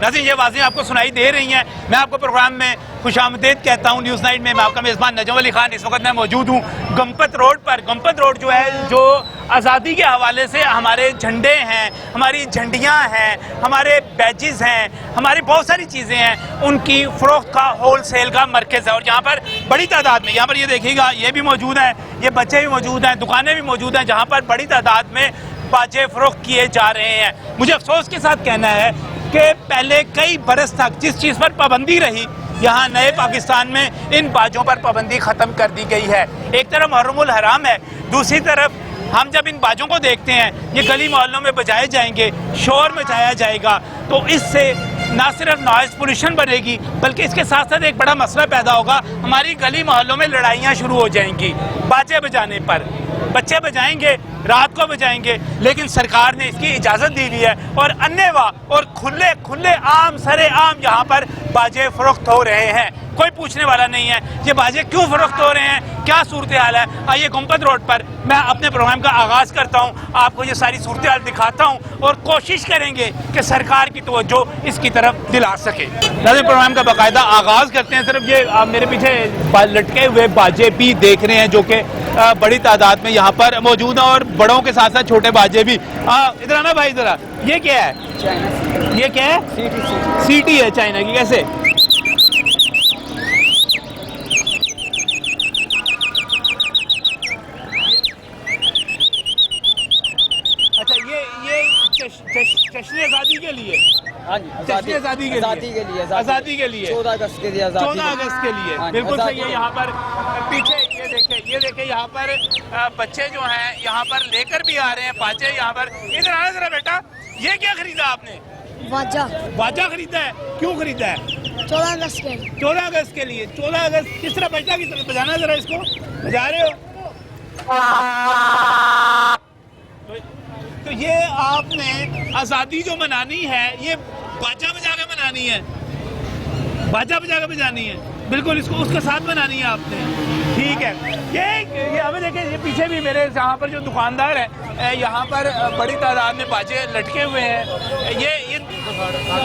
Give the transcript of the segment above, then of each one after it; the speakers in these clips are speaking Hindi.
नाज़रीन, ये आवाज़ें आपको सुनाई दे रही हैं। मैं आपको प्रोग्राम में खुशामदीद कहता हूँ। न्यूज़ नाइट में मैं आपका मेज़बान नजम अली खान। इस वक्त मैं मौजूद हूँ गंपत रोड पर। गंपत रोड जो है, जो आज़ादी के हवाले से हमारे झंडे हैं, हमारी झंडियाँ हैं, हमारे बैजेस हैं, हमारी बहुत सारी चीज़ें हैं, उनकी फ़रोख्त का होल सेल का मरकज़ है। और यहाँ पर बड़ी तादाद में, यहाँ पर ये देखिएगा, ये भी मौजूद है, ये बच्चे भी मौजूद हैं, दुकानें भी मौजूद हैं, जहाँ पर बड़ी तादाद में बाजे फ़रोख्त किए जा रहे हैं। मुझे अफसोस के साथ कहना है कि पहले कई बरस तक जिस चीज़ पर पाबंदी रही, यहाँ नए पाकिस्तान में इन बाजों पर पाबंदी ख़त्म कर दी गई है। एक तरफ मुहर्रमुल हराम है, दूसरी तरफ हम जब इन बाजों को देखते हैं, ये गली मोहल्लों में बजाए जाएंगे, शोर मचाया जाएगा, तो इससे ना सिर्फ नॉइज़ पोल्यूशन बनेगी, बल्कि इसके साथ साथ एक बड़ा मसला पैदा होगा। हमारी गली मोहल्लों में लड़ाइयाँ शुरू हो जाएंगी बाजे बजाने पर। बच्चे बजाएंगे, रात को बजाएंगे, लेकिन सरकार ने इसकी इजाज़त दी हुई है और अन्नेवा और खुले खुले आम सरे आम यहाँ पर बाजे फ़रोख्त हो रहे हैं। कोई पूछने वाला नहीं है ये बाजे क्यों फ़रोख्त हो रहे हैं, क्या सूरत हाल है। आइए गंपत रोड पर मैं अपने प्रोग्राम का आगाज़ करता हूँ, आपको ये सारी सूरत हाल दिखाता हूँ और कोशिश करेंगे कि सरकार की तवज्जो इसकी तरफ दिला सके। प्रोग्राम का बाकायदा आगाज़ करते हैं। सिर्फ ये आप मेरे पीछे लटके हुए बाजे भी देख रहे हैं, जो कि बड़ी तादाद में यहाँ पर मौजूद है, और बड़ों के साथ साथ छोटे बाजे भी। इधर आना भाई, इधर। ये क्या है? चाइना। ये क्या है? सीटी है चाइना की। कैसे? अच्छा, ये जश्न आज़ादी के लिए, जश्न आज़ादी के लिए, आज़ादी के लिए 14 अगस्त के लिए, 14 अगस्त के लिए। बिल्कुल सही है। यहाँ पर पीछे ये देखे यहाँ पर बच्चे जो हैं यहाँ पर लेकर भी आ रहे हैं बाजे। यहाँ पर इधर आना जरा बेटा। ये क्या खरीदा आपने? बाजा खरीदा है। क्यों खरीदा है? 14 अगस्त के लिए। 14 अगस्त के लिए। 14 अगस्त किस तरह बजता, किस तरह बजाना, जरा इसको बजा रहे हो? तो ये आपने आज़ादी जो मनानी है, ये बाजा बजा के मनानी है, बाजा बजा के बजानी है। बिल्कुल, इसको उसके साथ बनानी है आपने। ठीक है। ये हमें देखें, ये पीछे भी मेरे यहाँ पर जो दुकानदार है, यहाँ पर बड़ी तादाद में बाजे लटके हुए हैं। ये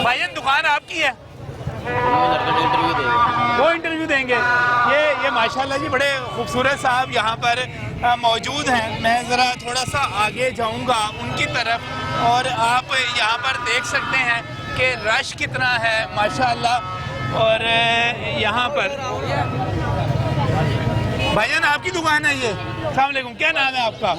भाईजान दुकान आपकी है? वो इंटरव्यू देंगे। ये माशाल्लाह जी बड़े खूबसूरत साहब यहाँ पर मौजूद हैं। मैं ज़रा थोड़ा सा आगे जाऊँगा उनकी तरफ, और आप यहाँ पर देख सकते हैं कि रश कितना है माशाल्लाह। और यहाँ पर भाईजान आपकी दुकान है ये? अस्सलाम वालेकुम, क्या नाम है आपका?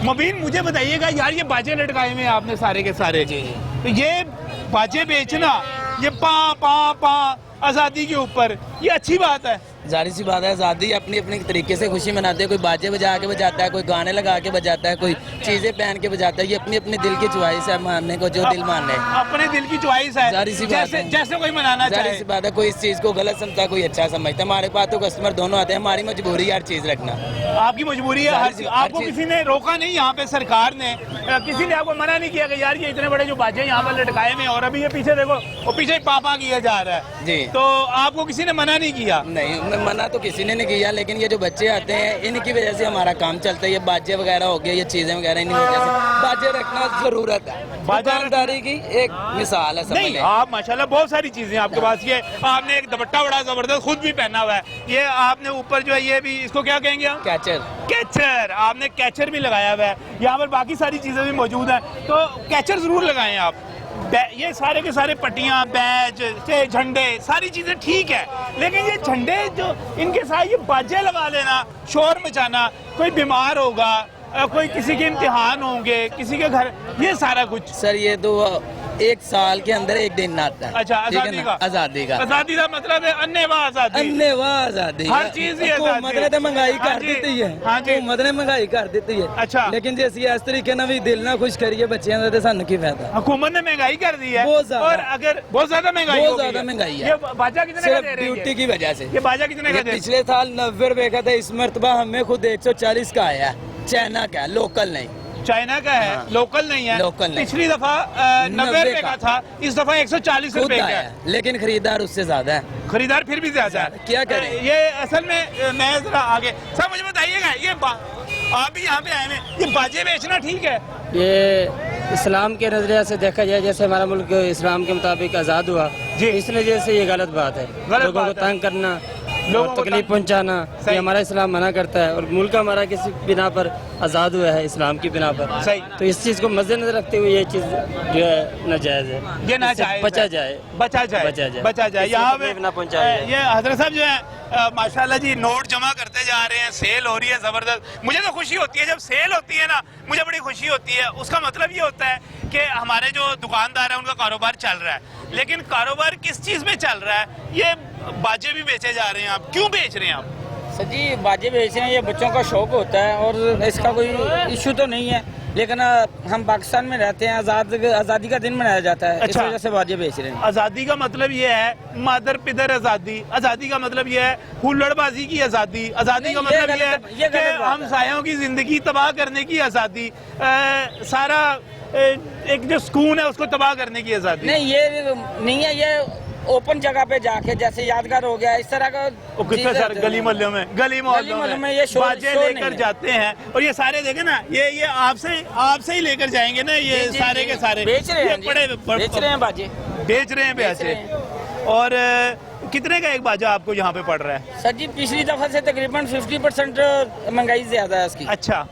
मुबीन। मुझे बताइएगा यार, ये बाजे लटकाए हुए हैं आपने सारे के सारे, तो ये बाजे बेचना, ये पा पा पा आज़ादी के ऊपर, ये अच्छी बात है? जारी सी बात है, आज़ादी अपनी अपने तरीके से खुशी मनाते हैं। कोई बाजे बजा के बजाता है, कोई गाने लगा के बजाता है, कोई चीजें पहन के बजाता है। ये अपनी अपनी दिल की च्वाइस है, मानने को जो दिल मान ले। अपने दिल की च्वाइस है, जारी सी बात है। जैसे कोई मनाना चाहे। जारी सी बात है, कोई इस चीज को गलत समझता है, कोई अच्छा समझता है। हमारे पास तो कस्टमर दोनों आते हैं, हमारी मजबूरी है हर चीज रखना। आपकी मजबूरी है? आपको किसी ने रोका नहीं? यहाँ पे सरकार ने, किसी ने आपको मना नहीं किया कि यार ये इतने बड़े जो बाजे यहाँ पर लटकाए में, और अभी ये पीछे देखो, वो पीछे पापा किया जा रहा है जी, तो आपको किसी ने मना नहीं किया? नहीं, मना तो किसी ने नहीं किया, लेकिन ये जो बच्चे आते हैं इनकी वजह से हमारा काम चलता है। ये बाजे वगैरह हो गए, ये चीजें वगैरह, इनकी वजह से बाजे रखना जरूरत है। दुकानदारी की एक मिसाल है, समझ लें। आप माशाल्लाह बहुत सारी चीजें आपके पास। ये आपने एक दुपट्टा बड़ा जबरदस्त खुद भी पहना हुआ है। ये आपने ऊपर जो है, ये भी, इसको क्या कहेंगे आप? कैचर। आपने कैचर भी लगाया हुआ है। यहाँ पर बाकी सारी चीजें भी मौजूद हैं, तो कैचर जरूर लगाएं आप। ये सारे के सारे पट्टियाँ, बैज से झंडे, सारी चीजें ठीक है, लेकिन ये झंडे जो इनके साथ ये बाजे लगा लेना, शोर मचाना, कोई बीमार होगा, कोई किसी के इम्तिहान होंगे, किसी के घर, ये सारा कुछ। सर ये तो एक साल के अंदर एक दिन आता है। अच्छा, आज़ादी का? आज़ादी का मतलब है अन्नेवा आज़ादी। हर चीज हुकूमत ने महंगाई कर दी है। हुकूमत ने महंगाई कर दी है। अच्छा, लेकिन जैसे इस तरीके ना भी दिल ना खुश करिए बच्चों का, तो सानू की फायदा? हुकूमत ने महंगाई कर दी है, और अगर बहुत ज्यादा महंगाई है। ये बाजा कितने का दे रही है? ड्यूटी की वजह से। ये बाजा कितने का? पिछले साल 90 रुपए का था, इस मरतबा हमें खुद 140 का आया। चाइना का, लोकल नहीं। चाइना का है, लोकल नहीं है। लोकल नहीं। पिछली दफा 90 रुपए का था, इस दफा 140 रुपए का है, लेकिन खरीदार उससे ज्यादा है। खरीदार फिर भी ज्यादा है। क्या करें? ये असल में मैं जरा आगे मुझे बताइएगा, ये आप भी यहाँ पे आए हैं, ये बाजे बेचना ठीक है? ये इस्लाम के नजरिए से देखा जाए, जैसे हमारा मुल्क इस्लाम के मुताबिक आज़ाद हुआ जी। इस वजह से ये गलत बात है। लोगों को बात है। तंग करना, लोगों और को तकलीफ पहुंचाना, सही। ये हमारा इस्लाम मना करता है। और मुल्क हमारा किसी बिना पर आज़ाद हुआ है, इस्लाम की बिना पर। सही। तो इस चीज़ को मद्देनजर रखते हुए ये चीज़ जो है नाजायज़ है, ये इससे नाजायज बचा है। जाए। बचा जाए बचा जाए। यहाँ किसी को पे तकलीफ ना पहुंचाया जाए। ये हजरत साहब जो है माशाल्लाह जी नोट जमा करते जा रहे हैं, सेल हो रही है जबरदस्त। मुझे तो खुशी होती है जब सेल होती है ना, मुझे बड़ी खुशी होती है। उसका मतलब ये होता है कि हमारे जो दुकानदार है उनका कारोबार चल रहा है। लेकिन कारोबार किस चीज में चल रहा है? ये बाजे भी बेचे जा रहे हैं, आप क्यों बेच रहे हैं आप? सर जी बाजे बेचते हैं, ये बच्चों का शौक होता है और इसका कोई इशू तो नहीं है। लेकिन हम पाकिस्तान में रहते हैं, आज़ादी का दिन मनाया जाता है, इस अच्छा। वजह से बाजे बेच रहे हैं। आजादी का मतलब ये है मादर पिदर आजादी। आजादी का मतलब ये है हुल्लड़बाजी की आजादी। आजादी का नहीं, ये मतलब ये गलत- ये है गलत कि बात हम है। सायों की जिंदगी तबाह करने की आजादी, सारा एक जो सुकून है उसको तबाह करने की आजादी। नहीं ये नहीं है, ये ओपन जगह पे जाके जैसे यादगार हो गया इस तरह का वो कितने चीज़ सारे है। गली मोहल्लों में मोहल्लों में ये शोर- बाजे शोर लेकर नहीं है। जाते हैं। और ये सारे देखे ना, ये आपसे ही लेकर जाएंगे ना, ये जी, जी, सारे जी। के सारे बेच रहे ये हैं जी। बेच रहे हैं बाजे। बेच रहे हैं बेच बाजे। रहे और कितने का एक बाजा आपको यहाँ पे पड़ रहा है? सर जी पिछली दफा से तकरीबन 50% महंगाई ज्यादा है इसकी, अच्छा,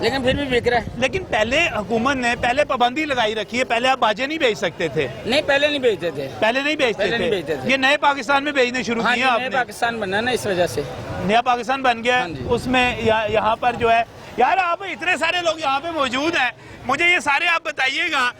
लेकिन फिर भी बिक रहा है। लेकिन पहले हुकूमत ने पहले पाबंदी लगाई रखी है, पहले आप बाजे नहीं बेच सकते थे। नहीं पहले नहीं बेचते थे। पहले नहीं बेचते पहले थे, नहीं बेचते थे। ये नए पाकिस्तान में बेचने शुरू हाँ किए जी, नए आपने। पाकिस्तान बना ना इस वजह से। नया पाकिस्तान बन गया हाँ जी। उसमें यहाँ पर जो है यार, आप इतने सारे लोग यहाँ पे मौजूद हैं, मुझे ये सारे आप बताइएगा,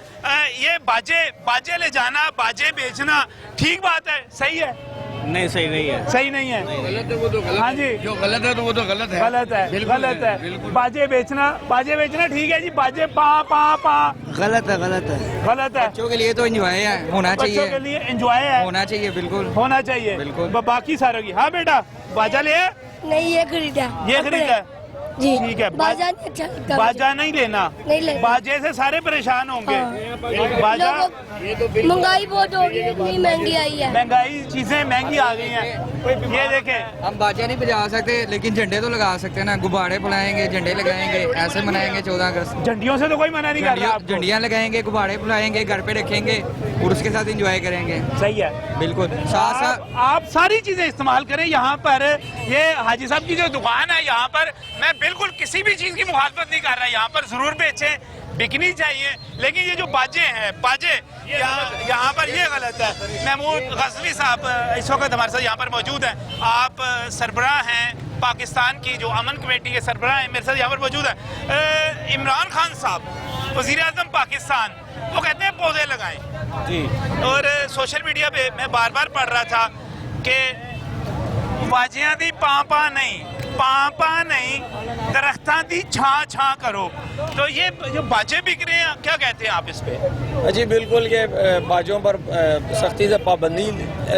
ये बाजे ले जाना, बाजे बेचना ठीक बात है, सही है? नहीं सही नहीं है, सही नहीं है? गलत है वो तो गलत हाँ जी, जो गलत है तो वो तो गलत है, गलत है, बिल्कुल गलत है। बिल्कुल बाजे बेचना ठीक है जी, बाजे पा पा पा गलत है, गलत है। गलत है। बच्चों के लिए तो एंजॉय है, होना बच्चों के चाहिए, लिए एंजॉय है, होना चाहिए, बिल्कुल होना चाहिए बिल्कुल। बाकी सारों की। हाँ बेटा, बाजा ले आए? नहीं ये खरीदा ये खरीदा है? जी ठीक है। बाजा नहीं अच्छा लगता बाजा नहीं लेना, नहीं लेना। बाजे से सारे परेशान होंगे। हाँ। बाजा मुझे। महंगाई बहुत हो गई है, इतनी महंगी आई है। महंगाई, चीजें महंगी आ गई हैं। ये देखें, हम बाजा नहीं बजा सकते लेकिन झंडे तो लगा सकते हैं ना, गुब्बारे फुलाएंगे, झंडे लगाएंगे, ऐसे मनाएंगे 14 अगस्त। झंडियों से तो कोई मना नहीं कर रहा आपको। झंडियाँ लगाएंगे, गुब्बारे फुलाएंगे, घर पे रखेंगे और उसके साथ एंजॉय करेंगे, सही है। बिल्कुल। साथ साथ आप सारी चीजें इस्तेमाल करें। यहाँ पर ये हाजी साहब की जो दुकान है, यहाँ पर मैं बिल्कुल किसी भी चीज की मुखालफत नहीं कर रहा। यहाँ पर जरूर बेचें, बिकनी चाहिए, लेकिन ये जो बाजे हैं, बाजे यहाँ पर ये गलत है। महमूद गजवी साहब इस वक्त हमारे साथ यहाँ पर मौजूद हैं। आप सरबराह हैं पाकिस्तान की, जो अमन कमेटी के सरबराह हैं, मेरे साथ यहाँ पर मौजूद है इमरान खान साहब, वजीर आजम पाकिस्तान। वो कहते हैं पौधे लगाएं जी, और सोशल मीडिया पे मैं बार बार पढ़ रहा था कि बाजियां दी पां नहीं दरख्तां दी छां करो। तो ये जो बाजे बिक रहे हैं, क्या कहते हैं आप इस पे? जी बिल्कुल, ये बाजों पर सख्ती से पाबंदी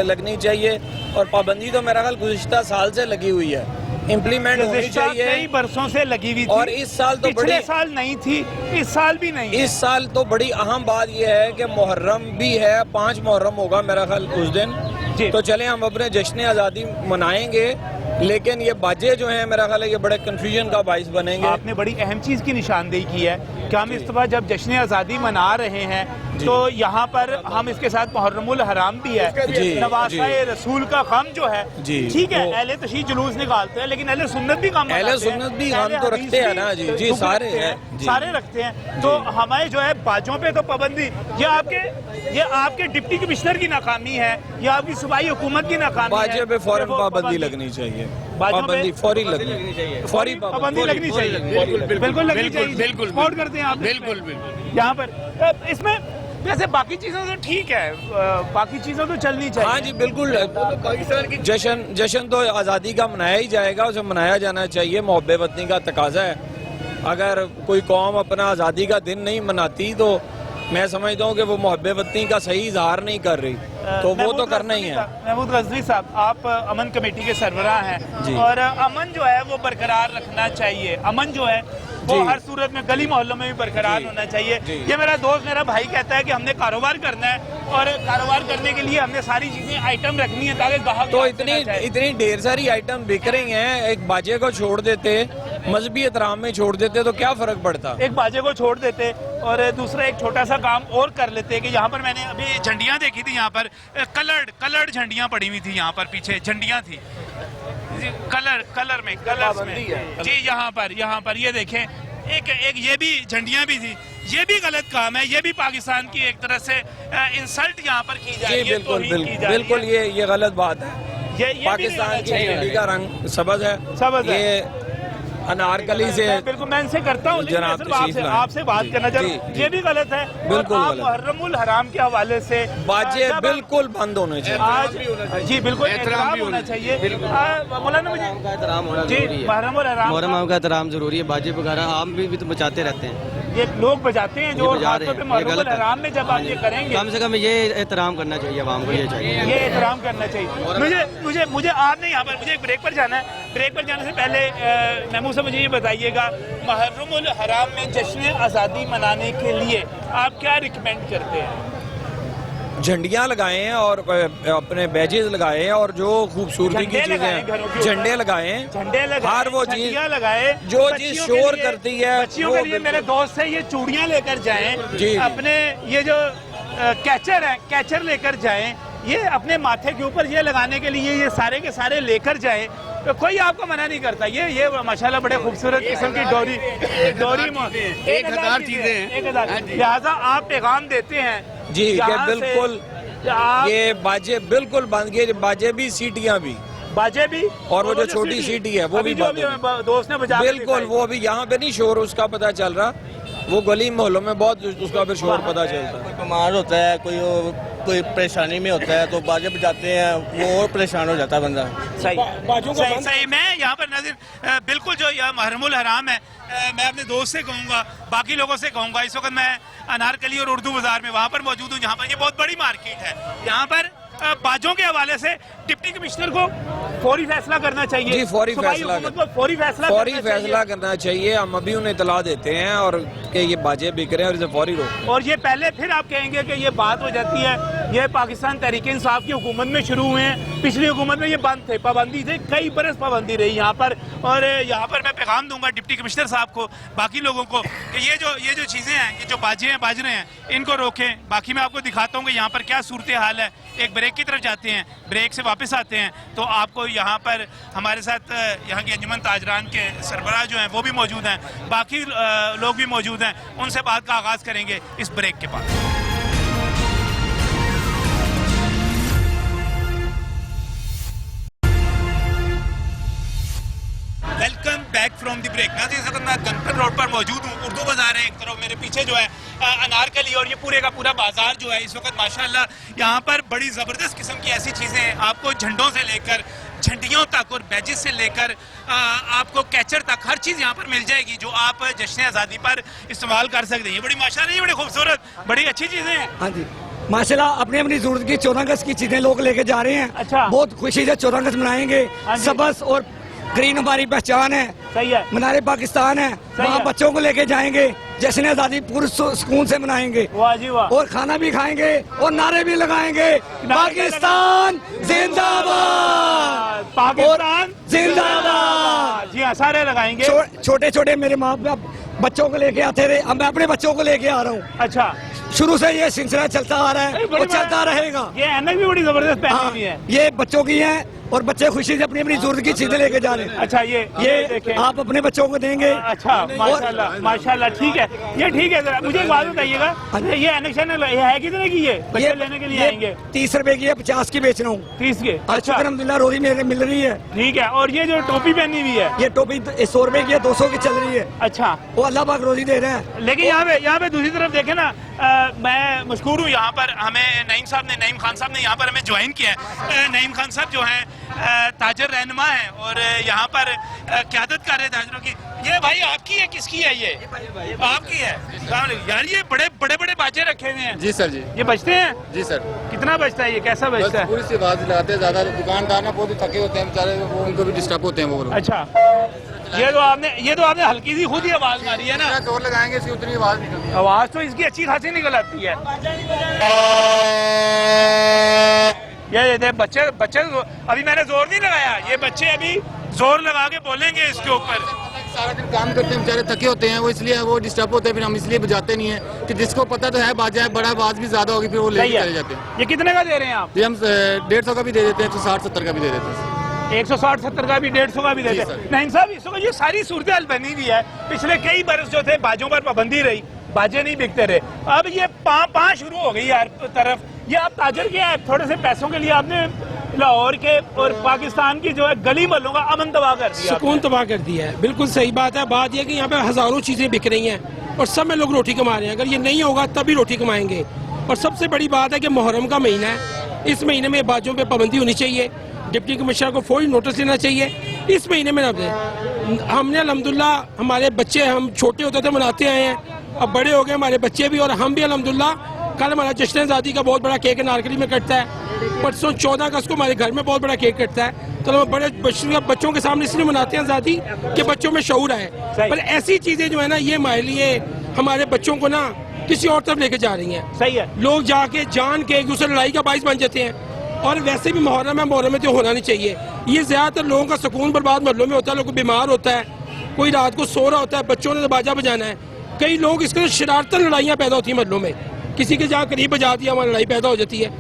लगनी चाहिए और पाबंदी तो मेरा ख्याल गुज़िश्ता साल से लगी हुई है, इम्प्लीमेंट होनी कई चाहिए। बरसों से लगी हुई थी और इस साल तो पिछले बड़ी- साल नहीं थी, इस साल भी नहीं है। इस साल तो बड़ी अहम बात यह है कि मुहर्रम भी है, 5 मुहर्रम होगा मेरा ख्याल उस दिन। जी। तो चले हम अपने जश्न आज़ादी मनाएंगे, लेकिन ये बाजे जो हैं मेरा ख्याल है ये बड़े कंफ्यूजन का बाइस बनेंगे। आपने बड़ी अहम चीज की निशानदेही की है कि हम इस दफा जब जश्न आज़ादी मना रहे हैं तो यहाँ पर हम इसके साथ मुहर्रमुल हराम भी है, जी, नवासा रसूल का गम जो है, जी, ठीक है। वो- अहले तशरीह जुलूस निकालते हैं, लेकिन अहले सुन्नत भी गम अहले मनाते हैं। सुन्नत भी अहले गम तो हदीस रखते हैं भी ना, जी, जी, दुख सारे रखते हैं, जी। सारे रखते हैं। तो हमारे जो है बाजों पे तो पाबंदी, ये आपके डिप्टी कमिश्नर की नाकामी है, ये आपकी सूबाई हुकूमत की नाकामी है। बाजे पे फौरन वो पाबंदी लगनी चाहिए, बाजों पे- पाबंदी फौरी लगनी चाहिए, फौरी पाबंदी लगनी चाहिए, बिल्कुल लगनी चाहिए। बिल्कुल सपोर्ट करते हैं आप बिल्कुल बिल्कुल। यहाँ पर इसमें वैसे बाकी चीजें तो ठीक है, बाकी चीजें तो चलनी चाहिए। हाँ जी बिल्कुल, जश्न तो आज़ादी का मनाया ही जाएगा, उसे मनाया जाना चाहिए, मुहब्बे वतनी का तकाजा है। अगर कोई कौम अपना आज़ादी का दिन नहीं मनाती तो मैं समझता हूँ कि वो मुहब्बे वतनी का सही इजहार नहीं कर रही, तो वो तो करना ही है। महमूद गजवी साहब, आप अमन कमेटी के सरबराह जी। हैं और अमन जो है वो बरकरार रखना चाहिए। अमन जो है वो जी। हर सूरत में गली मोहल्लों में भी बरकरार जी। होना चाहिए। जी। ये मेरा दोस्त, मेरा भाई कहता है कि हमने कारोबार करना है और कारोबार करने के लिए हमने सारी चीजें आइटम रखनी है ताकि ग्राहक तो आपसे ना जाए। इतनी ढेर सारी आइटम बिक रही हैं, एक बाजे को छोड़ देते मजहबी एहतराम में छोड़ देते तो क्या फर्क पड़ता। एक बाजे को छोड़ देते और दूसरा एक छोटा सा काम और कर लेते कि यहाँ पर मैंने अभी झंडियाँ देखी थी, यहाँ पर कलर्ड झंडियाँ पड़ी हुई थी, यहाँ पर पीछे झंडियाँ थी कलर में जी, यहाँ पर ये देखें एक ये भी झंडियाँ भी थी। ये भी गलत काम है, ये भी पाकिस्तान की एक तरह से इंसल्ट यहाँ पर की जा रही है, बिल्कुल ये गलत बात है। ये पाकिस्तान की झंडी का रंग सबज है, ये अनारकली से बिल्कुल मैं इनसे करता हूँ, जनाब आपसे बात करना चाहता हूँ, ये भी गलत है। बिल्कुल आप मुहर्रमुल हराम के हवाले से बाजे बिल्कुल बंद होने चाहिए, आज जी बिल्कुल एहतराम होना चाहिए। मौलाना मुझे जी मुहर्रम का एहतराम जरूरी है। बाजे वगैरह आम भी तो बचाते रहते हैं, ये लोग बजाते हैं जो मुहर्रमुल हराम में जब आप ये करेंगे, कम से कम ये एहतराम करना चाहिए, आवाम को ये चाहिए, ये एहतराम करना चाहिए। मुझे आपने यहाँ पर मुझे एक ब्रेक पर जाना है। ब्रेक पर जाने से पहले महमूद साहब मुझे ये बताइएगा, मुहर्रमुल हराम में जश्न आज़ादी मनाने के लिए आप क्या रिकमेंड करते हैं? झंडियाँ लगाए हैं और अपने बैजेस लगाए हैं और जो खूबसूरती की चीजें हैं, झंडे लगाए हैं, हर वो चीज लगाए जो चीज शोर करती है। बच्चियों के लिए मेरे दोस्त से ये चूड़ियाँ लेकर जाएं, जी अपने ये जो कैचर है कैचर लेकर जाएं, ये अपने माथे के ऊपर ये लगाने के लिए ये सारे के सारे लेकर जाएं, तो कोई आपको मना नहीं करता। ये माशाल्लाह बड़े खूबसूरत किस्म की डोरी 1000 चीजें हैं। लिहाजा आप पैगाम देते हैं जी कि बिल्कुल ये बाजे बिल्कुल बंद किए, बाजे भी सीटियाँ भी बाजे भी और वो जो छोटी सीटी है वो भी दोस्त ने बजा बिल्कुल, वो भी यहाँ पे नहीं शोर उसका पता चल रहा, वो गली मोहल्लों में बहुत उसका फिर शोर पता चलता है। कोई बीमार होता है, कोई परेशानी में होता है तो बाजे बजाते हैं, वो और परेशान हो जाता है बंदा। सही। मैं यहाँ पर नाज़िर बिल्कुल जो यह मुहर्रमुल हराम है, मैं अपने दोस्त से कहूँगा, बाकी लोगों से कहूँगा, इस वक्त मैं अनारकली और उर्दू बाजार में वहाँ पर मौजूद हूँ, जहाँ पर ये बहुत बड़ी मार्केट है। यहाँ पर बाजों के हवाले से डिप्टी कमिश्नर को फौरी फैसला करना चाहिए जी, फौरी फैसला करना चाहिए। हम अभी उन्हें इतला देते हैं और कि ये बाजे बिक रहे हैं और इसे फौरी रोक। और ये पहले फिर आप कहेंगे कि ये बात हो जाती है, ये पाकिस्तान तहरीक इंसाफ की हुकूमत में शुरू हुए हैं, पिछली हुकूमत में ये बंद थे, पाबंदी थे, कई बरस पाबंदी रही यहाँ पर। और यहाँ पर मैं पैगाम दूंगा डिप्टी कमिश्नर साहब को, बाकी लोगों को, कि ये जो चीज़ें हैं, ये जो बाजे हैं बाज रहे हैं, इनको रोकें। बाकी मैं आपको दिखाता हूँ कि यहाँ पर क्या सूरत हाल है। एक ब्रेक की तरफ जाते हैं, ब्रेक से वापस आते हैं तो आपको यहाँ पर हमारे साथ यहाँ की अंजुमन ताजरान के सरबराह जो हैं वो भी मौजूद हैं, बाकी लोग भी मौजूद हैं, उनसे बात का आगाज़ करेंगे इस ब्रेक के बाद। Welcome back from the break. मैं इस वक्त मैं गनपुर रोड पर मौजूद हूँ, उर्दू बाजार है एक तरफ, मेरे पीछे जो है अनारकली, और ये पूरे का पूरा बाजार जो है इस वक्त माशाल्लाह यहाँ पर बड़ी ज़बरदस्त किस्म की ऐसी चीज़ें हैं, आपको झंडों से लेकर झंडियों तक और बैजेस से लेकर आपको कैचर तक हर चीज़ यहाँ पर मिल जाएगी जो आप जश्न आज़ादी पर इस्तेमाल कर सकते हैं। ये बड़ी माशाल्लाह, ये बड़ी खूबसूरत, बड़ी अच्छी चीज़ें हैं। हाँ जी माशाल्लाह, अपनी अपनी जरूरत की 14 अगस्त की चीजें लोग लेके जा रहे हैं। अच्छा, बहुत खुशी से 14 अगस्त मनाएंगे। सबस और ग्रीन हमारी पहचान है, सही है, मीनारे पाकिस्तान है, वहाँ बच्चों को लेके जाएंगे, जश्न आज़ादी पूरे सुकून से मनाएंगे। वाह जी वाह। और खाना भी खाएंगे और नारे भी लगाएंगे, पाकिस्तान जिंदाबाद, पाकिस्तान जिंदाबाद। जी हाँ, सारे लगाएंगे। छोटे छोटे मेरे माँ बाप बच्चों को लेके आते रहे, अब मैं अपने बच्चों को लेके आ रहा हूँ। अच्छा, शुरू से ये सिलसिला चलता आ रहा है और चलता रहेगा। ये ऐनक भी बड़ी जबरदस्त पहनी हुई है। ये बच्चों की है और बच्चे खुशी से अपनी अपनी जरूरत की चीजें लेके जा रहे हैं। अच्छा, ये आप अपने बच्चों को देंगे। अच्छा, माशाल्लाह माशाल्लाह, ठीक है, ये ठीक है। जरा मुझे एक बात बताइएगा, ये एनेक्शन है कितने की? ये बच्चे लेने के लिए आएंगे 30 रुपए की है, 50 की बेच रहा हूँ। 30 के? अच्छा, अल्हम्दुलिल्लाह रोजी मेरे मिल रही है। ठीक है। और ये जो टोपी पहनी हुई है, ये टोपी 100 रुपए की है, 200 की चल रही है। अच्छा, वो अल्लाह पाक रोजी दे रहे हैं। लेकिन यहाँ पे दूसरी तरफ देखे ना, मैं मशहूर हूँ यहाँ पर, हमें नईम खान साहब ने यहाँ पर हमें ज्वाइन किया है। नईम खान साहब जो हैं ताजर रहनुमा है और यहाँ पर क़यादत कर रहे ताजरों की। ये भाई आपकी है, किसकी है? ये आपकी है यार। ये बड़े बड़े बड़े बाजे रखे हुए हैं। जी सर जी। ये बचते हैं? जी सर। कितना बचता है ये, कैसा बचता है? पूरी सी आवाज लगाते हैं, ज्यादा दुकानदार ना बहुत थके होते हैं बेचारे, वो उनको भी डिस्टर्ब होते हैं वो। अच्छा, ये तो आपने हल्की सी खुद ही आवाज मारी है ना। जोर लगाएंगे इसकी उतनी आवाज निकलती है। आवाज तो इसकी अच्छी खासी निकल आती है। ये बच्चे अभी मैंने जोर नहीं लगाया, ये बच्चे अभी जोर लगा के बोलेंगे इसके ऊपर। दिन काम करते हैं बेचारे थके होते हैं, वो इसलिए वो डिस्टर्ब होते हैं, फिर हम इसलिए बजाते नहीं है कि जिसको पता तो है बाजा है, बड़ा आवाज भी ज्यादा होगी फिर वो लेके चले जाते हैं। ये कितने का दे रहे हैं आप? ये हम 150 का भी दे देते हैं, 160-70 का भी दे देते हैं। 160-70 का भी, 150 का भी देते हैं। नहीं साहब, इस वक्त ये सारी सूरत हाल बनी हुई है। पिछले कई बरस जो थे बाजों पर पाबंदी रही, बाजे नहीं बिकते रहे, अब ये पाँ शुरू हो गई हर तरफ। ये आप ताजर क्या है, थोड़े से पैसों के लिए आपने लाहौर के और पाकिस्तान की जो है गली महलों का अमन तबाह कर दिया, सुकून तबाह कर दिया है। बिल्कुल सही बात है। बात यह कि यहाँ पे हजारों चीजें बिक रही हैं और सब में लोग रोटी कमा रहे हैं। अगर ये नहीं होगा तभी रोटी कमाएंगे। और सबसे बड़ी बात है कि मुहर्रम का महीना है, इस महीने में बाजों पे पाबंदी होनी चाहिए। डिप्टी कमिश्नर को फौरी नोटिस लेना चाहिए। इस महीने में हमने अल्हम्दुलिल्लाह, हमारे बच्चे, हम छोटे होते थे मनाते आए हैं, अब बड़े हो गए हमारे बच्चे भी, और हम भी अल्हम्दुलिल्लाह। कल हमारा जश्न आज़ादी का बहुत बड़ा केक नारकली में कटता है, परसों 14 अगस्त को हमारे घर में बहुत बड़ा केक कटता है। तो हम बड़े बच्चों के सामने इसलिए मनाते हैं आज़ादी कि बच्चों में शऊर आए। पर ऐसी चीजें जो है ना, ये हमारे लिए, हमारे बच्चों को ना किसी और तरफ लेके जा रही हैं। सही है। लोग जाके जान के एक दूसरे लड़ाई का बाइस बन जाते हैं। और वैसे भी मुहर्रम है, मुहर्रम में तो होना नहीं चाहिए। ये ज्यादातर लोगों का सुकून बर्बाद महलों में होता है। लोग बीमार होता है, कोई रात को सो रहा होता है, बच्चों ने बाजा बजाना है। कई लोग इसके शरारतन लड़ाइयाँ पैदा होती हैं महलों में, किसी के जहाँ करीब बजा दिया वहाँ लड़ाई पैदा हो जाती है।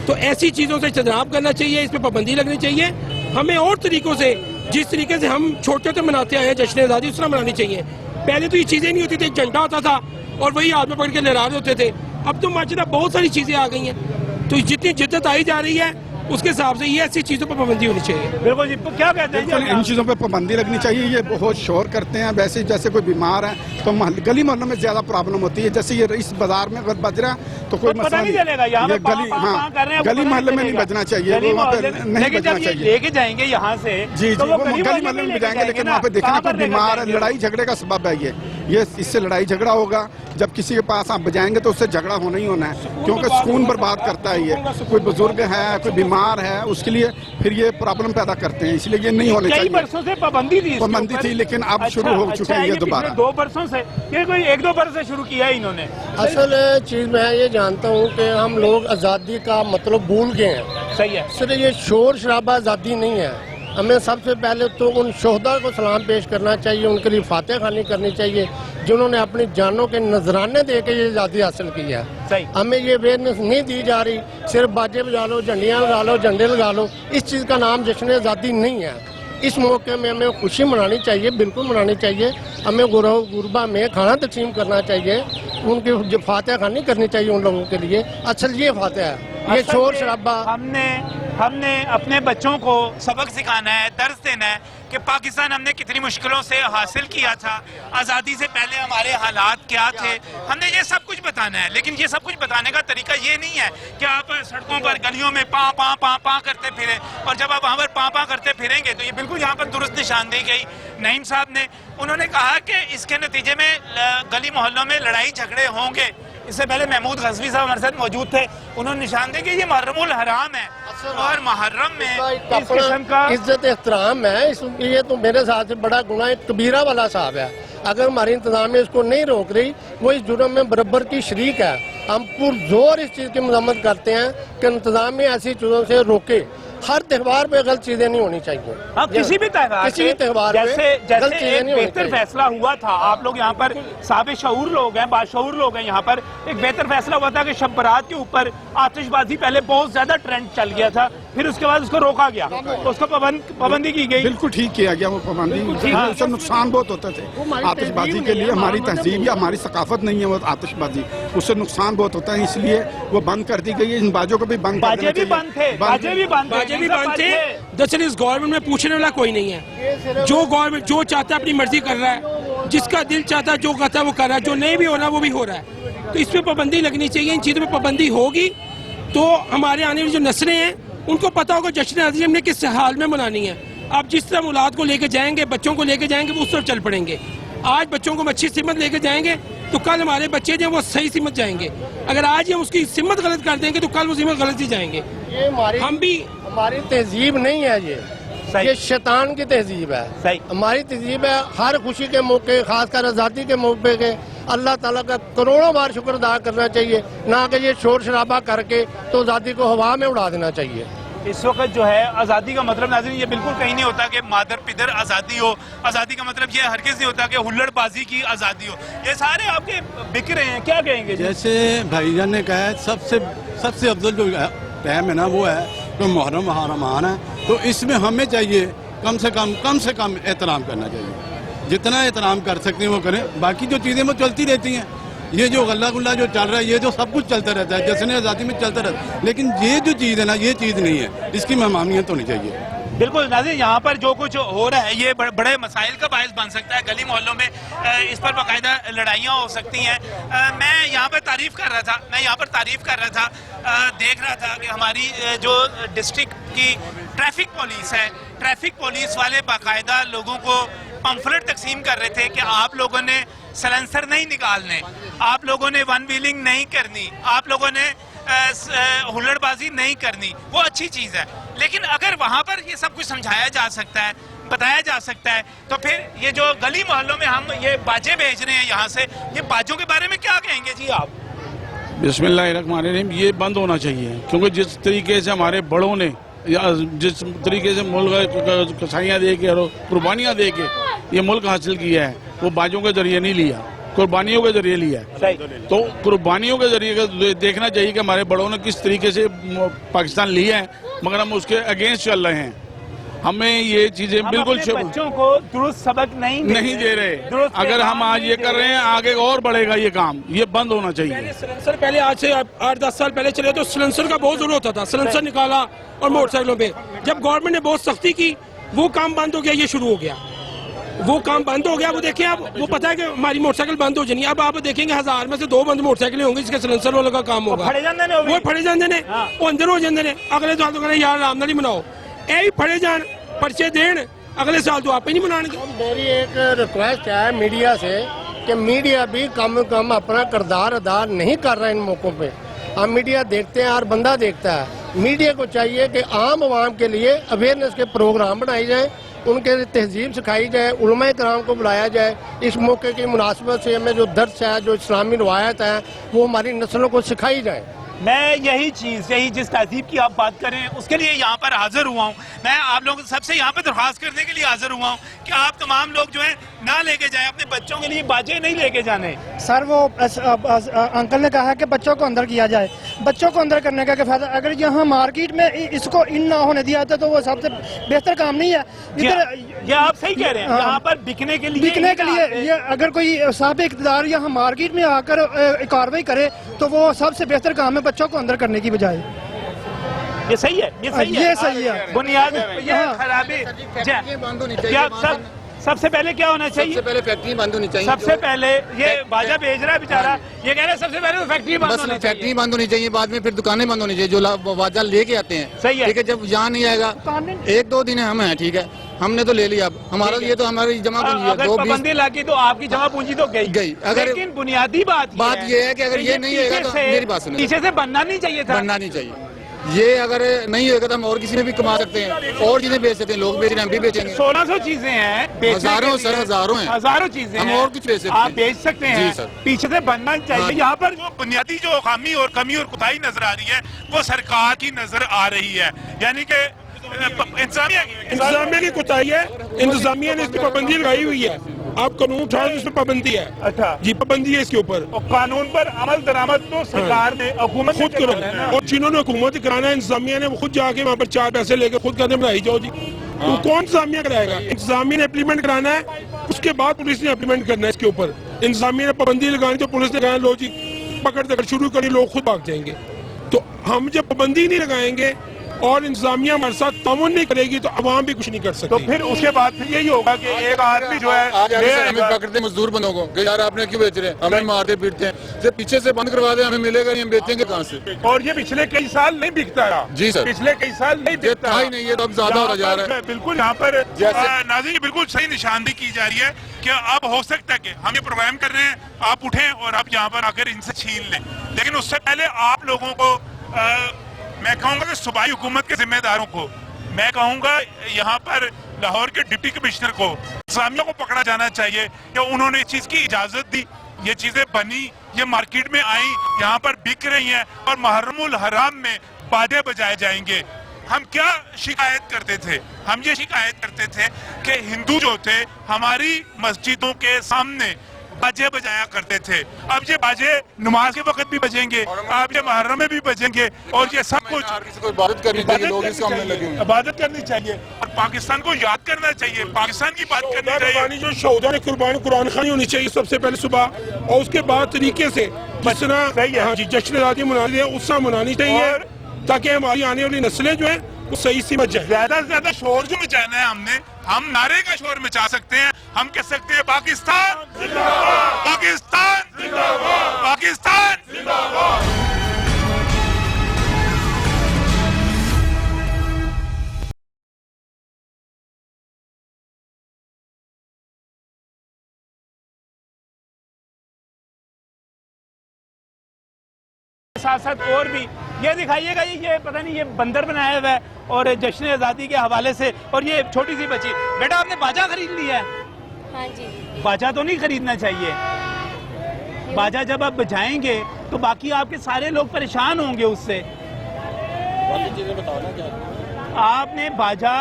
तो ऐसी चीज़ों से इज्तनाब करना चाहिए, इस पर पाबंदी लगनी चाहिए। हमें और तरीकों से, जिस तरीके से हम छोटे होते मनाते आए हैं जश्न आज़ादी, उस तरह मनानी चाहिए। पहले तो ये चीज़ें नहीं होती थी, एक झंडा होता था और वही हाथ में पकड़ के लहरा रहे होते थे। अब तो माशाल्लाह बहुत सारी चीज़ें आ गई हैं। तो जितनी जिद्दत आई जा रही है उसके हिसाब से ये ऐसी चीज़ों पर पाबंदी होनी चाहिए। बिल्कुल जी, क्या कहते हैं? इन चीज़ों पे पाबंदी लगनी चाहिए। ये बहुत शोर करते हैं। वैसे जैसे कोई बीमार है तो गली मोहल्लों में ज्यादा प्रॉब्लम होती है। जैसे ये इस बाजार में अगर बज रहा है तो कोई मसला नहीं चलेगा। ये गली, हाँ, गली मोहल्ले में नहीं बजना चाहिए, वहाँ पे नहीं बजना चाहिए। लेके जाएंगे यहाँ से, जी जी, वो गली मोहल्ले में जाएंगे, लेकिन वहाँ पे देखना कोई बीमार है, लड़ाई झगड़े का सबब है ये इससे लड़ाई झगड़ा होगा। जब किसी के पास आप बजाएंगे तो उससे झगड़ा होना ही होना है, क्योंकि सुकून बर्बाद करता है। ये कोई बुजुर्ग है, कोई बीमार है, उसके लिए फिर ये प्रॉब्लम पैदा करते हैं। इसलिए ये नहीं होने चाहिए। कई बरसों से पाबंदी थी, लेकिन अब शुरू हो चुके हैं ये दोबारा। 2 बरसों से, ये कोई 1-2 बरस से शुरू किया है इन्होंने। असल चीज मैं ये जानता हूँ कि हम लोग आज़ादी का मतलब भूल गए हैं। सही है। सिर्फ ये शोर शराबा आज़ादी नहीं है। हमें सबसे पहले तो उन शोहदा को सलाम पेश करना चाहिए, उनके लिए फातह खानी करनी चाहिए जिन्होंने अपनी जानों के नजराने दे के ये आज़ादी हासिल की है। हमें ये अवेयरनेस नहीं दी जा रही। सिर्फ बाजे बजा लो, झंडियाँ लगा लो, झंडे लगा लो, इस चीज़ का नाम जश्न आज़ादी नहीं है। इस मौके में हमें खुशी मनानी चाहिए, बिल्कुल मनानी चाहिए। हमें गुरबा में खाना तकसीम करना चाहिए, उनकी फातह खानी करनी चाहिए उन लोगों के लिए। असल ये फातह है, ये शोर शराबा। हमने अपने बच्चों को सबक सिखाना है, दर्ज देना है कि पाकिस्तान हमने कितनी मुश्किलों से हासिल किया था, आज़ादी से पहले हमारे हालात क्या थे, हमने ये सब कुछ बताना है। लेकिन ये सब कुछ बताने का तरीका ये नहीं है कि आप सड़कों पर गलियों में पा पा पा पा करते फिरें, और जब आप वहाँ पर पा पा करते फिरेंगे तो ये बिल्कुल यहाँ पर दुरुस्त निशानदेही गई नईम साहब ने। उन्होंने कहा कि इसके नतीजे में गली मोहल्लों में लड़ाई झगड़े होंगे। इससे पहले महमूद गजवी साहब हमारे साथ मौजूद थे, उन्होंने निशान दिया कि ये मुहर्रमुल हराम है और मुहर्रम में इस किस्म का इज्जत एहतराम है। ये तो मेरे साथ से बड़ा गुनाह कबीरा वाला साहब है। अगर हमारी इंतजामिया इसको नहीं रोक रही, वो इस जुर्म में बराबर की शरीक है। हम पुरजोर इस चीज़ की मजम्मत करते हैं कि इंतजामिया ऐसी चीज़ों से रोके। हर त्यौहार पे गलत चीजें नहीं होनी चाहिए। हाँ, किसी भी त्यौहार जैसे एक बेहतर फैसला हुआ था। आप लोग यहाँ पर साबित शऊर लोग हैं, बाशऊर लोग हैं। यहाँ पर एक बेहतर फैसला हुआ था कि शब बारात के ऊपर आतिशबाजी पहले बहुत ज्यादा ट्रेंड चल गया था, फिर उसके बाद उसको रोका गया, तो उसको पाबंदी की गई। बिल्कुल ठीक किया गया वो पाबंदी। उससे नुकसान बहुत होते थे आतिशबाजी के लिए। हमारी तहजीब या हमारी सकाफत नहीं है वो आतिशबाजी, उससे नुकसान बहुत होता है, इसलिए वो बंद कर दी गई है। इन बाजों को भी बंद, बाजे भी बंद थे, बाजे भी बंद थे। दरअसल इस गवर्नमेंट में पूछने वाला कोई नहीं है। जो गवर्नमेंट जो चाहता है अपनी मर्जी कर रहा है, जिसका दिल चाहता है जो कहता है वो कर रहा है, जो नहीं भी हो रहा वो भी हो रहा है। तो इस पे पाबंदी लगनी चाहिए। इन चीज़ों पे पाबंदी होगी तो हमारे आने वाली जो नस्लें हैं उनको पता होगा जश्न आज़ादी हमने किस हाल में मनानी है। आप जिस तरह औलाद को लेके जाएंगे, बच्चों को लेके जाएंगे, वो उस तरफ चल पड़ेंगे। आज बच्चों को अच्छी सिमत लेके जाएंगे तो कल हमारे बच्चे जो वो सही सिमत जाएंगे। अगर आज हम उसकी सिमत गलत कर देंगे तो कल वो सिमत गलत ही जाएंगे। ये हमारी तहजीब नहीं है, ये शैतान की तहजीब है। हमारी तहजीब है हर खुशी के मौके, खासकर आज़ादी के मौके के अल्लाह ताला का करोड़ों बार शुक्र अदा करना चाहिए, ना कि ये शोर शराबा करके तो आज़ादी को हवा में उड़ा देना चाहिए। इस वक्त जो है आज़ादी का मतलब नाज़रीन ये बिल्कुल कहीं नहीं होता कि मादर पिदर आज़ादी हो। आज़ादी का मतलब ये हरगिज़ नहीं होता कि हुल्लड़बाजी की आज़ादी हो। ये सारे आपके बिक रहे हैं, क्या कहेंगे? जैसे भाईजान ने कहा है, सबसे अफजल जो टाइम है ना वो है तो मुहर्रम रमज़ान है। तो इसमें हमें चाहिए कम से कम एहतराम करना चाहिए। जितना एहतराम कर सकते हैं वो करें। बाकी जो चीज़ें वो चलती रहती हैं, ये जो गल्ला गुल्ला जो चल रहा है ये जो सब कुछ चलता रहता है, जश्न आज़ादी में चलता रहता है, लेकिन ये जो चीज़ है ना ये चीज़ नहीं है, इसकी ममानियत होनी चाहिए। बिल्कुल नाज़रीन, यहाँ पर जो कुछ हो रहा है ये बड़े मसाइल का बायस बन सकता है। गली मोहल्लों में इस पर बाकायदा लड़ाइयाँ हो सकती हैं। मैं यहाँ पर तारीफ़ कर रहा था, देख रहा था कि हमारी जो डिस्ट्रिक्ट की ट्रैफिक पुलिस है, ट्रैफिक पुलिस वाले बाकायदा लोगों को पम्फलेट तकसीम कर रहे थे कि आप लोगों ने सलेंसर नहीं निकालने, आप लोगों ने वन व्हीलिंग नहीं करनी, आप लोगों ने हुल्लड़बाजी नहीं करनी। वो अच्छी चीज़ है, लेकिन अगर वहाँ पर ये सब कुछ समझाया जा सकता है, बताया जा सकता है, तो फिर ये जो गली मोहल्लों में हम ये बाजे भेज रहे हैं यहाँ से, ये बाजों के बारे में क्या कहेंगे जी आप? बिस्मिल्लाहिर्रहमानिर्रहीम, ये बंद होना चाहिए, क्योंकि जिस तरीके से हमारे बड़ों ने या जिस तरीके से मुल्क कसाइयाँ दे के और कुर्बानियाँ दे के ये मुल्क हासिल किया है, वो बाजों के जरिए नहीं लिया, कुर्बानियों के जरिए लिया है। तो कुर्बानियों के जरिए देखना चाहिए कि हमारे बड़ों ने किस तरीके से पाकिस्तान लिया है, मगर हम उसके अगेंस्ट चल रहे हैं। हमें ये चीजें बिल्कुल बच्चों को दुरुस्त सबक नहीं दे रहे। अगर हम आज ये कर रहे हैं आगे और बढ़ेगा ये काम, ये बंद होना चाहिए। सिलेंसर पहले आज से 8-10 साल पहले चले तो सिलेंसर का बहुत जरूरत होता था, सिलेंसर निकाला और मोटरसाइकिलों पे जब गवर्नमेंट ने बहुत सख्ती की वो काम बंद हो गया, ये शुरू हो गया, वो काम बंद हो गया। वो देखिए आप, वो पता है कि हमारी मोटरसाइकिल बंद हो जानी, अब आप देखेंगे 1000 में से 2 बंद मोटरसाइकिलें होंगी जिसके सिलेंसर वालों का काम होगा। वो फड़े जाते ने, वो अंदर हो जाते ने। अगले साल तो कहते यार आराम नाल ही मनाओ, यही फड़े जान पर्चे देन, अगले साल तो आप ही नहीं मनाएंगे। मेरी एक रिक्वेस्ट है मीडिया से कि मीडिया भी कम कम अपना किरदार अदा नहीं कर रहा इन मौकों पे। हम मीडिया देखते हैं, हर बंदा देखता है। मीडिया को चाहिए कि आम आवाम के लिए अवेयरनेस के प्रोग्राम बनाए जाए, उनके तहजीब सिखाई जाए, उलमा कराम को बुलाया जाए। इस मौके की मुनासिबत से हमें जो दर्स है, जो इस्लामी रवायत है, वो हमारी नस्लों को सिखाई जाए। मैं यही जिस तहजीब की आप बात करें उसके लिए यहाँ पर हाजिर हुआ हूँ। मैं आप लोगों सबसे यहाँ पर दरख्वास्त करने के लिए हाजिर हुआ हूँ कि आप तमाम लोग जो है ना लेके जाएं, अपने बच्चों के लिए बाजे नहीं लेके जाने। सर वो अंकल ने कहा कि बच्चों को अंदर किया जाए, बच्चों को अंदर करने का क्या फायदा? अगर यहाँ मार्केट में इसको इन ना होने दिया था तो वो सबसे बेहतर काम नहीं है। ये आप सही कह रहे हैं, यहाँ पर बिकने के लिए ये अगर कोई साहब इक़्तिदार यहाँ मार्केट में आकर कार्रवाई करे तो वो सबसे बेहतर काम है, बच्चों को अंदर करने की बजाय। ये सही है, ये सही है। बुनियाद खराबी सबसे पहले क्या होना चाहिए? सबसे पहले फैक्ट्री बंद होनी चाहिए। सबसे पहले ये बाजा भेज रहा है बेचारा, ये कह रहा है सबसे पहले तो फैक्ट्री बंद होनी चाहिए। फैक्ट्री बंद होनी चाहिए, बाद में फिर दुकानें बंद होनी चाहिए जो बाजा लेके आते हैं। सही है, ठीक है। जब यहाँ नहीं आएगा 1-2 दिन हम हैं, ठीक है, हमने तो ले लिया, अब हमारा ये तो हमारी जमा पूंजी है। अगर पाबंदी लगी तो आपकी जमा पूंजी तो गई। अगर लेकिन बुनियादी बात ये है कि अगर ये नहीं होगा तो मेरी बात सुनिए, पीछे से बनना नहीं चाहिए था, बनना नहीं चाहिए। ये अगर नहीं होगा तो हम और किसी में भी कमा सकते हैं, और चीजें बेच सकते हैं, लोग बेच रहे हैं, हम भी बेचेंगे। 1600 चीजें हैं, हजारों चीजें, हम और कुछ बेच सकते हैं, आप बेच सकते हैं। पीछे से बनना चाहिए। यहाँ पर जो बुनियादी जो खामी और कमी और कुताही नजर आ रही है वो सरकार की नजर आ रही है, यानी कि इंतजामिया की कुताही है। इंतजामिया ने इसकी पाबंदी लगाई हुई है, आप कानून उठा इसमें पाबंदी है। अच्छा जी, पाबंदी है इसके ऊपर। और कानून पर अमल दरामद तो सरकार ने हुकूमत खुद करो, और जिन्होंने हुकूमत कराना है इंतजामिया ने, वो खुद जाके वहाँ पर 4 पैसे लेकर खुद कहते बनाई जाओ जी। तो कौन इंतजामिया कराएगा? इंतजामिया ने इम्प्लीमेंट कराना है, उसके बाद पुलिस ने इम्प्लीमेंट करना है इसके ऊपर। इंतजामिया ने पाबंदी लगानी तो पुलिस ने कहा लो जी पकड़ दे शुरू करी, लोग खुद भाग जाएंगे। तो हम जब पाबंदी नहीं लगाएंगे और इंतजामिया हमारे साथ ताउन नहीं करेगी तो अवाम भी कुछ नहीं कर सकती। तो फिर उसके बाद फिर यही होगा कि एक आदमी जो है हमें पकड़ते मजदूर बंदों को कि यार आपने क्यों बेच रहे हैं, हमें मारते पीटते हैं, सिर्फ पीछे से बंद करवा दे, हमें मिलेगा नहीं, हम बेचेंगे कहाँ से? और ये पिछले कई साल नहीं बिकता रहा। जी सर, पिछले कई साल नहीं बिकता ही नहीं, ये तो अब ज्यादा हो जा रहा है। बिल्कुल यहाँ पर नाज़रीन बिल्कुल सही निशानदेही की जा रही है कि अब हो सकता है कि हम ये प्रोग्राम कर रहे हैं, आप उठें और आप यहाँ पर आकर इनसे छीन लें, लेकिन उससे पहले आप लोगों को मैं कहूँगा कि सूबाई हुकूमत के जिम्मेदारों को, मैं कहूँगा यहाँ पर लाहौर के डिप्टी कमिश्नर को, इंतजामिया को पकड़ा जाना चाहिए कि उन्होंने इस चीज़ की इजाज़त दी, ये चीज़ें बनी, ये मार्केट में आई, यहाँ पर बिक रही हैं और मुहर्रमुल हराम में बाजे बजाए जाएंगे। हम क्या शिकायत करते थे? हम ये शिकायत करते थे कि हिंदू जो थे हमारी मस्जिदों के सामने बाजे बजाया करते थे। अब ये बाजे नमाज के वक्त भी बजेंगे, अब ये मुहर्रम में भी बजेंगे, और ये सब कुछ इबादत करनी चाहिए, लोग इस काम में लगे हुए हैं। इबादत करनी चाहिए और पाकिस्तान को याद करना चाहिए, पाकिस्तान की बात करनी चाहिए। जो शौदा ने कुर्बानी कुरान खानी होनी चाहिए सबसे पहले सुबह, और उसके बाद तरीके से जिस तरह जश्न आज़ादी मनानी है उससे मनानी चाहिए, ताकि हमारी आने वाली नस्लें जो है वो सही समझ जाए। ज्यादा से ज्यादा शोर जो मचाना है हमने, हम नारे का शोर मचा सकते हैं। हम कह सकते हैं पाकिस्तान जिंदाबाद, पाकिस्तान जिंदाबाद, पाकिस्तान जिंदाबाद। साथ साथ और भी ये दिखाइएगा, ये पता नहीं ये बंदर बनाया हुआ है और जश्न आज़ादी के हवाले से, और ये छोटी सी बच्ची। बेटा आपने बाजा खरीद लिया है? हाँ जी। बाजा तो नहीं खरीदना चाहिए। बाजा जब आप बजाएंगे तो बाकी आपके सारे लोग परेशान होंगे उससे। बाकी चीजें बताओ ना क्या। आपने बाजा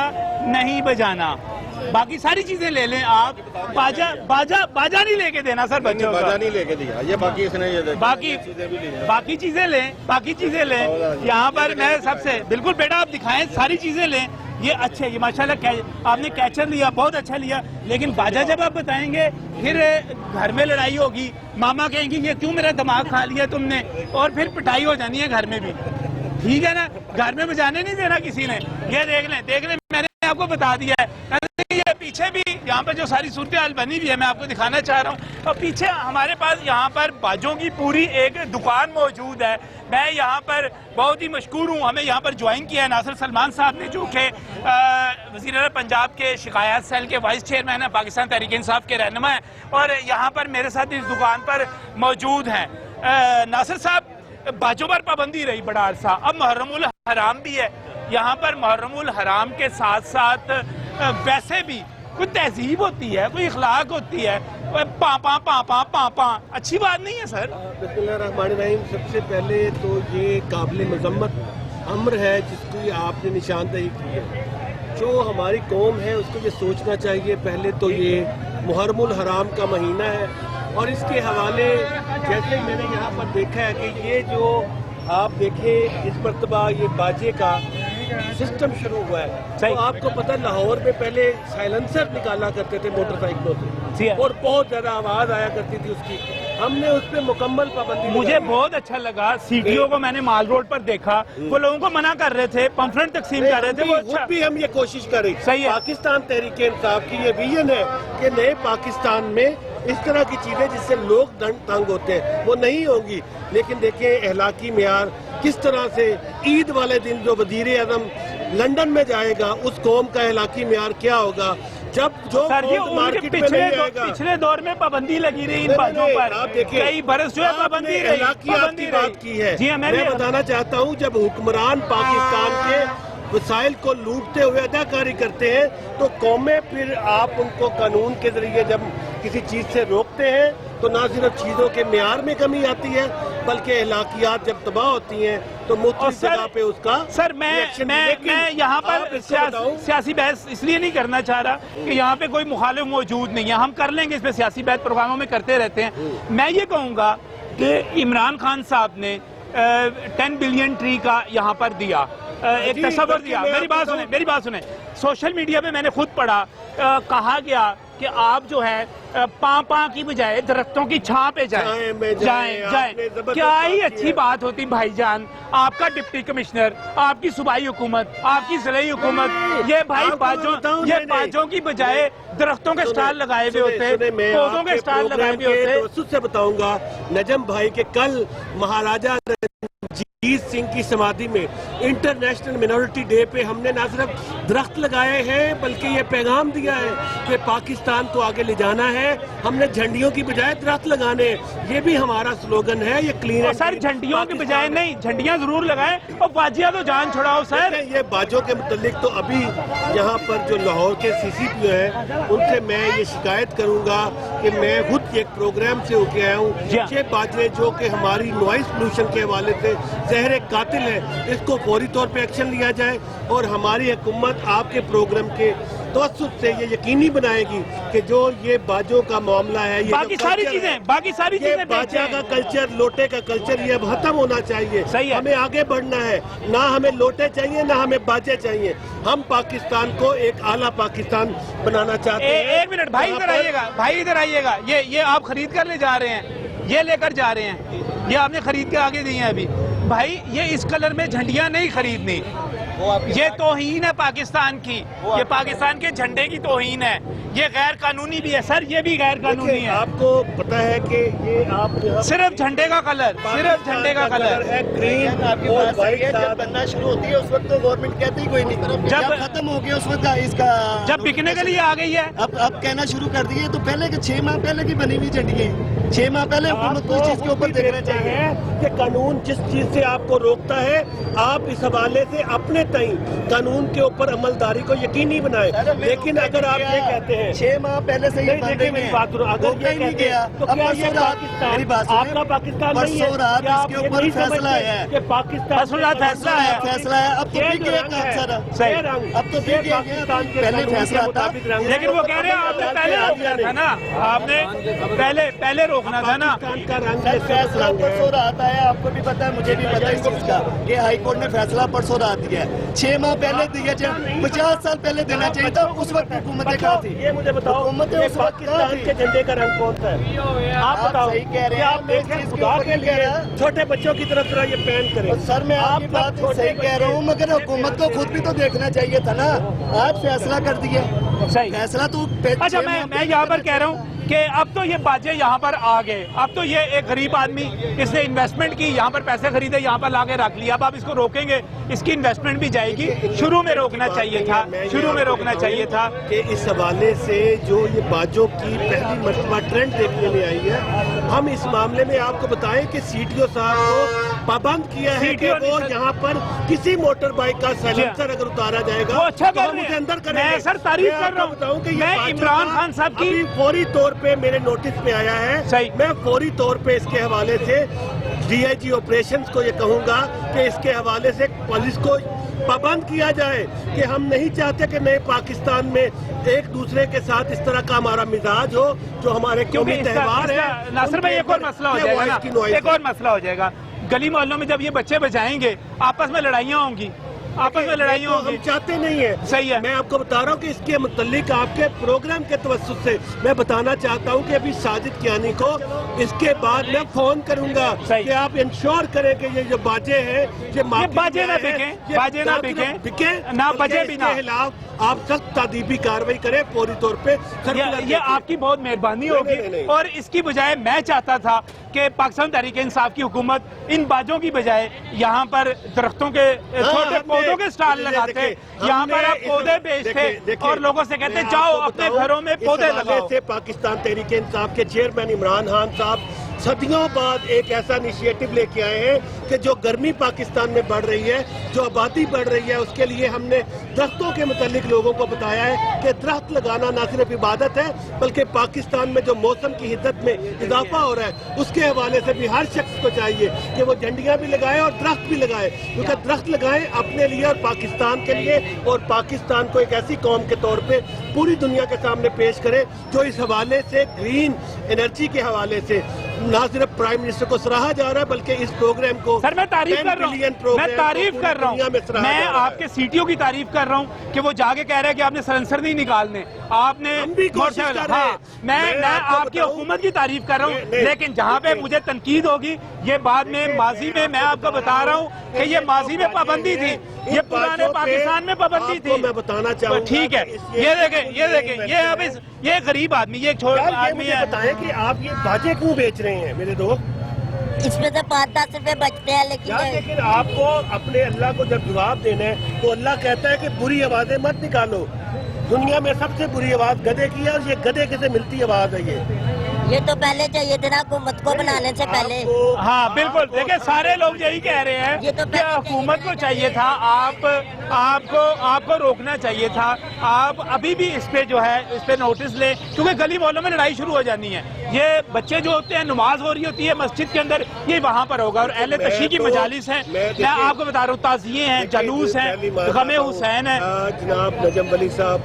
नहीं बजाना, बाकी सारी चीजें ले लें आप। बाजा बाजा बाजा नहीं लेके देना सर बच्चों को। बाजा नहीं लेके दिया, ये बाकी इसने ये बाकी चीजें लें, बाकी चीजें लें। यहाँ पर मैं सबसे बिल्कुल बेटा आप दिखाएं, सारी चीजें लें। ये अच्छे, ये माशाल्लाह आपने कैचर लिया, बहुत अच्छा लिया, लेकिन बाजा जब आप बताएंगे फिर घर में लड़ाई होगी, मामा कहेंगे ये क्यों मेरा दिमाग खा लिया तुमने, और फिर पिटाई हो जानी है घर में भी। ठीक है ना, घर में बजाने नहीं देना किसी ने। ये देख लें मैंने आपको बता दिया है। ये पीछे भी यहाँ पर जो सारी सूरत हाल बनी हुई है मैं आपको दिखाना चाह रहा हूँ। और पीछे हमारे पास यहाँ पर बाजों की पूरी एक दुकान मौजूद है। मैं यहाँ पर बहुत ही मशहूर हूँ, हमें यहाँ पर ज्वाइन किया है नासिर सलमान साहब ने, जो कि वज़ीर पंजाब के शिकायत सेल के वाइस चेयरमैन है, पाकिस्तान तहरीक इंसाफ के रहनुमा है, और यहाँ पर मेरे साथ इस दुकान पर मौजूद हैं। नासिर साहब, बाजों पर पाबंदी रही बड़ा अरसा, अब मुहर्रमुल हराम भी है। यहाँ पर मुहर्रमुल हराम के साथ साथ वैसे भी कोई तहजीब होती है, कोई इखलाक होती है, पापा अच्छी बात नहीं है सर। बिस्मिल्लाहिर्रहमानिर्रहीम। सबसे पहले तो ये काबिल मजम्मत अम्र है जिसकी आपने निशानदही की है। जो हमारी कौम है उसको ये सोचना चाहिए, पहले तो ये मुहर्रमुल हराम का महीना है, और इसके हवाले जैसे मैंने यहाँ पर देखा है कि ये जो आप देखें इस मरतबा ये बाजे का सिस्टम शुरू हुआ है। तो आपको पता है लाहौर में पहले साइलेंसर निकाला करते थे मोटरसाइकिलों से, और बहुत ज्यादा आवाज आया करती थी उसकी। हमने उस पर मुकम्मल पाबंदी। मुझे बहुत अच्छा लगा, सीटीओ को मैंने माल रोड पर देखा, वो लोगों को मना कर रहे थे, पंफलेट तकसीम कर रहे थे। वो अच्छा भी हम ये कोशिश करें। सही है। पाकिस्तान तहरीक इंसाफ की ये विजन है कि नए पाकिस्तान में इस तरह की चीजें जिससे लोग तंग होते हैं वो नहीं होंगी। लेकिन देखें अहलाकी मेयार किस तरह से ईद वाले दिन जो वजीर आजम लंदन में जाएगा उस कौम का अहलाकी मेयार क्या होगा, जब जो मार्केट में नहीं आएगा। पिछले दौर में पाबंदी लगी रही इन बातों पर, आप देखिए कई बरस जो है पाबंदी रही। अहलाकियात की बात की है। जी मैं बताना चाहता हूँ, जब हुक्मरान पाकिस्तान के वसाइल को लूटते हुए अदाकारी करते हैं तो कौमें फिर आप उनको कानून के जरिए जब किसी चीज से रोकते हैं तो ना सिर्फ चीजों के म्यार में कमी आती है बल्कि अहलाकियात जब तबाह होती हैं तो मुख्तलिफ जगह पे उसका सर मैं यहाँ पर सियासी बहस इसलिए नहीं करना चाह रहा कि यहाँ पे कोई मुखालिफ मौजूद नहीं है। हम कर लेंगे इस पे सियासी बहस, प्रोग्रामों में करते रहते हैं। मैं ये कहूँगा कि इमरान खान साहब ने 10 बिलियन ट्री का यहाँ पर दिया, एक तस्वर दिया। मेरी बात सुने। सोशल मीडिया पे मैंने खुद पढ़ा, कहा गया कि आप जो है पापा की बजाय दरख्तों की छां पे जाएं। क्या ही अच्छी बात होती भाईजान, आपका डिप्टी कमिश्नर, आपकी सूबाई हुकूमत, आपकी जिलाई हुकूमत, ये भाई बाजों की बजाय दरख्तों के स्टॉल लगाए हुए होते, पौधों के स्टॉल लगाए हुए होते। उससे बताऊंगा, नजम भाई के कल महाराजा रणजीत सिंह की समाधि में इंटरनेशनल मिनोरिटी डे पे हमने ना सिर्फ दरख्त लगाए हैं बल्कि ये पैगाम दिया है कि पाकिस्तान को आगे ले जाना है, हमने झंडियों की बजाय दरख्त लगाने, ये भी हमारा स्लोगन है। ये क्लीन सर झंडियों की बजाय नहीं, झंडियां जरूर लगाएं और बाजियां तो जान छुड़ाओ सर। ये बाजों के मुतालिक तो अभी यहाँ पर जो लाहौर के CCP हैं उनसे मैं ये शिकायत करूंगा कि मैं खुद एक प्रोग्राम से होके आया हूँ, ये बाजे जो कि हमारी नॉइस पोल्यूशन के हवाले से जहर कातिल है, इसको फौरी तौर पे एक्शन लिया जाए और हमारी हुकूमत आपके प्रोग्राम के तवज्जुह से ये यकीनी बनाएगी कि जो ये बाजों का मामला है, ये बाकी सारी चीजें बाजा का कल्चर, लोटे का कल्चर, ये अब खत्म होना चाहिए। सही है। हमें आगे बढ़ना है, ना हमें लोटे चाहिए ना हमें बाजे चाहिए। हम पाकिस्तान को एक आला पाकिस्तान बनाना चाहते हैं। एक मिनट भाई, इधर आइएगा, भाई इधर आइएगा। ये आप खरीद कर ले जा रहे हैं, ये लेकर जा रहे हैं, ये आपने खरीद के आगे दी हैं अभी। भाई ये इस कलर में झंडियां नहीं खरीदनी, ये तौहीन है पाकिस्तान की, ये पाकिस्तान के झंडे की तौहीन है, ये गैर कानूनी भी है सर, ये भी गैर कानूनी है। आपको पता है कि ये आप सिर्फ झंडे का कलर, सिर्फ झंडे का कलर है, ग्रीन और व्हाइट। जब बनना शुरू होती है उस वक्त तो गवर्नमेंट कहती ही कोई नहीं, जब खत्म हो गया उस वक्त इसका जब बिकने के लिए आ गई है, अब कहना शुरू कर दिए। तो पहले के 6 माह पहले की बनी हुई झंडी, 6 माह पहले हुकूमत को इस चीज के ऊपर देखना चाहिए कि कानून जिस चीज से आपको रोकता है, आप इस हवाले से अपने तई कानून के ऊपर अमलदारी को यकीनी बनाए। लेकिन अगर आप ये कहते हैं 6 माह पहले से ये बातें मेरी बात करो, अगर ये कहते हैं तो क्या ये पाकिस्तान आपका पाकिस्तान नहीं है? क्या आप ये नहीं समझते कि पाकिस्तान फैसला है? अब तो भी गया सर, अब तो भी पाकिस्तान के पहले फैसला था, लेकिन वो कह रहे हैं आपने पहले रोकना था ना, आपने पहले रोकना था ना। फैसला परसों रात आया, आपको भी पता है, मुझे भी पता है इस चीज का कि हाई कोर्ट ने फैसला परसों रात दिया है। 6 माह पहले दिया, 50 साल पहले देना चाहिए था। उस वक्त हुकूमतें कहाँ थी? ये मुझे बताओ, हुकूमतें उस वक्त पाकिस्तान के झंडे का रंग कौन सा है? आप बताओ। सही कह रहे हैं आप, खुदा के लिए छोटे बच्चों की तरफ ये पहन करें। सर मैं आपकी बात सही कह रहा हूँ, मगर हुकूमत को खुद भी तो देखना चाहिए था ना। आप फैसला कर दिए, फैसला तो अच्छा मैं यहाँ पर कह रहा हूँ कि अब तो ये बाजे यहाँ पर आ गए, अब तो ये एक गरीब आदमी, इसने इन्वेस्टमेंट की, यहाँ पर पैसे खरीदे, यहाँ पर लाके रख लिया। अब आप इसको रोकेंगे, इसकी इन्वेस्टमेंट भी जाएगी। शुरू में रोकना चाहिए था, शुरू में रोकना चाहिए था। कि इस हवाले से जो ये बाजों की पहली मर्तबा ट्रेंड देखने में आई है, हम इस मामले में आपको बताएं कि सीटीओ साहब को पाबंद किया है कि वो यहाँ पर किसी मोटर बाइक का साइलेंसर अगर उतारा जाएगा, अच्छा तो हम उसे अंदर करेंगे। मैं सर तारीफ कर रहा हूँ, बताऊँ कि मैं इमरान खान साहब की फौरी तौर पे मेरे नोटिस में आया है। मैं फौरी तौर पे इसके हवाले से डीआईजी ऑपरेशंस को ये कहूंगा कि इसके हवाले से पुलिस को पाबंद किया जाए कि हम नहीं चाहते कि नए पाकिस्तान में एक दूसरे के साथ इस तरह का हमारा मिजाज हो जो हमारे कौमी त्योहार है। नासिर भाई एक और मसला हो जाएगा ना, एक और मसला हो जाएगा। गली मोहल्लों में जब ये बच्चे बजाएंगे, आपस में लड़ाइयाँ होंगी, आपस में लड़ाइयाँ होंगी। हम चाहते नहीं है। सही है। मैं आपको बता रहा हूँ कि इसके मुतल्लिक आपके प्रोग्राम के तवज्जुह से मैं बताना चाहता हूँ कि अभी साजिद कियानी को इसके बाद मैं फोन करूंगा कि आप इंश्योर करें कि ये जो बाजे हैं, ये बाजे ना बिके, बाजे ना बिके ना, बजे भी ना, खिलाफ आप सख्त तादीबी कार्रवाई करें फौरी तौर पे। ये आपकी बहुत मेहरबानी होगी। और इसकी बजाय मैं चाहता था कि पाकिस्तान तहरीक इंसाफ की हुकूमत इन बाजों की बजाय यहाँ पर दरख्तों के छोटे पौधों के स्टॉल लगाते, यहाँ पर आप पौधे बेचते और लोगों से कहते जाओ अपने घरों में पौधे लगाओ। से पाकिस्तान तहरीक इंसाफ के चेयरमैन इमरान खान साहब सदियों बाद एक ऐसा इनिशिएटिव लेके आए हैं कि जो गर्मी पाकिस्तान में बढ़ रही है, जो आबादी बढ़ रही है, उसके लिए हमने दरख्तों के मुतालिक लोगों को बताया है कि दरख्त लगाना न सिर्फ इबादत है बल्कि पाकिस्तान में जो मौसम की हिद्दत में इजाफा हो रहा है उसके हवाले से भी हर शख्स को चाहिए कि वो झंडियाँ भी लगाए और दरख्त भी लगाए। क्योंकि दरख्त लगाएं अपने लिए और पाकिस्तान के लिए, और पाकिस्तान को एक ऐसी कौम के तौर पर पूरी दुनिया के सामने पेश करे जो इस हवाले से ग्रीन एनर्जी के हवाले से ना सिर्फ प्राइम मिनिस्टर को सराहा जा रहा है बल्कि इस प्रोग्राम को सर मैं तारीफ कर रहा हूँ, मैं तारीफ कर रहा हूँ, मैं आपके सीटीओ की तारीफ कर रहा हूँ कि वो जाके कह रहे हैं कि आपने सलेंसर नहीं निकालने, आपने मैं आपकी हुकूमत की तारीफ कर रहा हूँ। लेकिन जहाँ पे मुझे तनकीद होगी, ये बाद में माजी में मैं आपको बता रहा हूँ कि ये माजी में पाबंदी थी, ये पुराने पाकिस्तान में पाबंदी थी। मैं बताना चाहूँगा, ठीक है, ये देखें, ये अब ये गरीब आदमी, ये छोटा आदमी है। बताएं कि आप ये बाजे क्यों बेच रहे हैं मेरे दोस्त? इसमें से 5-10 रुपए बचते हैं, लेकिन आपको अपने अल्लाह को जब जवाब देना है तो अल्लाह कहता है कि बुरी आवाजें मत निकालो। दुनिया में सबसे बुरी आवाज गधे की है और ये गधे से मिलती आवाज है। ये तो पहले चाहिए थे ना हुकूमत को बनाने से पहले। हाँ बिल्कुल, देखिए सारे लोग यही कह रहे हैं ये तो कि हुकूमत को चाहिए था, आपको रोकना चाहिए था। आप अभी भी इस पे जो है इस पे नोटिस ले, क्योंकि गली मोहल्लों में लड़ाई शुरू हो जानी है। ये बच्चे जो होते हैं, नमाज हो रही होती है मस्जिद के अंदर, ये वहाँ पर होगा। और अहले तशरीह की मजालिस हैं, मैं आपको बता रहा हूँ, ताज़िये हैं, जलूस हैं, गमे हुसैन है। जनाब नजम वली साहब,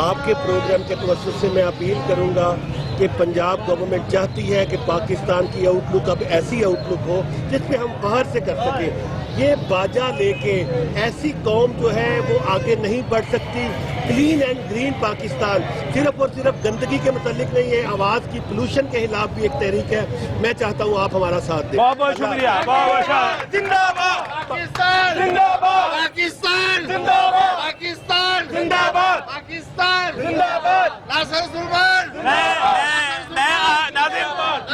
आपके प्रोग्राम के तवज्जुह से मैं अपील करूंगा कि पंजाब गवर्नमेंट चाहती है कि पाकिस्तान की आउटलुक अब ऐसी आउटलुक हो जिसमें हम बाहर से कर सकें। ये बाजा लेके ऐसी कौम जो है वो आगे नहीं बढ़ सकती। क्लीन एंड ग्रीन पाकिस्तान सिर्फ और सिर्फ गंदगी के मुतालिक नहीं है, आवाज की पोल्यूशन के खिलाफ भी एक तहरीक है। मैं चाहता हूँ आप हमारा साथ दें। बहुत बहुत शुक्रिया, बहुत बहुत जिंदाबाद पाकिस्तान, जिंदाबाद पाकिस्तान, जिंदाबाद पाकिस्तान, जिंदाबाद पाकिस्तान, जिंदाबाद नासिर सुल्तान।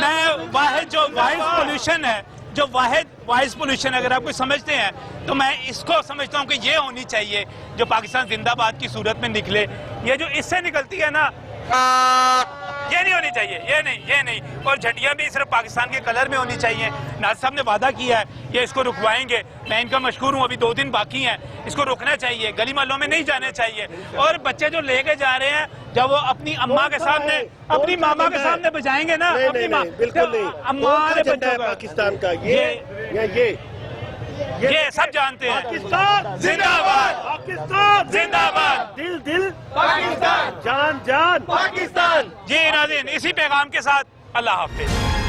मैं वाहिद जो वॉइस पोल्यूशन है, जो वाहिद वॉइस पोल्यूशन अगर आप कोई समझते हैं तो मैं इसको समझता हूँ कि ये होनी चाहिए जो पाकिस्तान जिंदाबाद की सूरत में निकले। ये जो इससे निकलती है ना, ये नहीं होनी चाहिए, ये नहीं। और झंडियाँ भी सिर्फ पाकिस्तान के कलर में होनी चाहिए। नाज़ साहब ने वादा किया है ये इसको रुकवाएंगे, मैं इनका मशकूर हूँ। अभी 2 दिन बाकी हैं, इसको रुकना चाहिए, गली मोहल्लों में नहीं जाने चाहिए। और बच्चे जो लेके जा रहे हैं, जब वो अपनी अम्मा के सामने, अपनी मामा के सामने बजाएंगे ना, अपनी माँ, बिल्कुल नहीं, अम्मा वाले बच्चों का, पाकिस्तान का ये सब जानते हैं। पाकिस्तान जिंदाबाद, पाकिस्तान जिंदाबाद, दिल दिल पाकिस्तान, जान जान पाकिस्तान। जी नाज़रीन, इसी पैगाम के साथ अल्लाह हाफिज।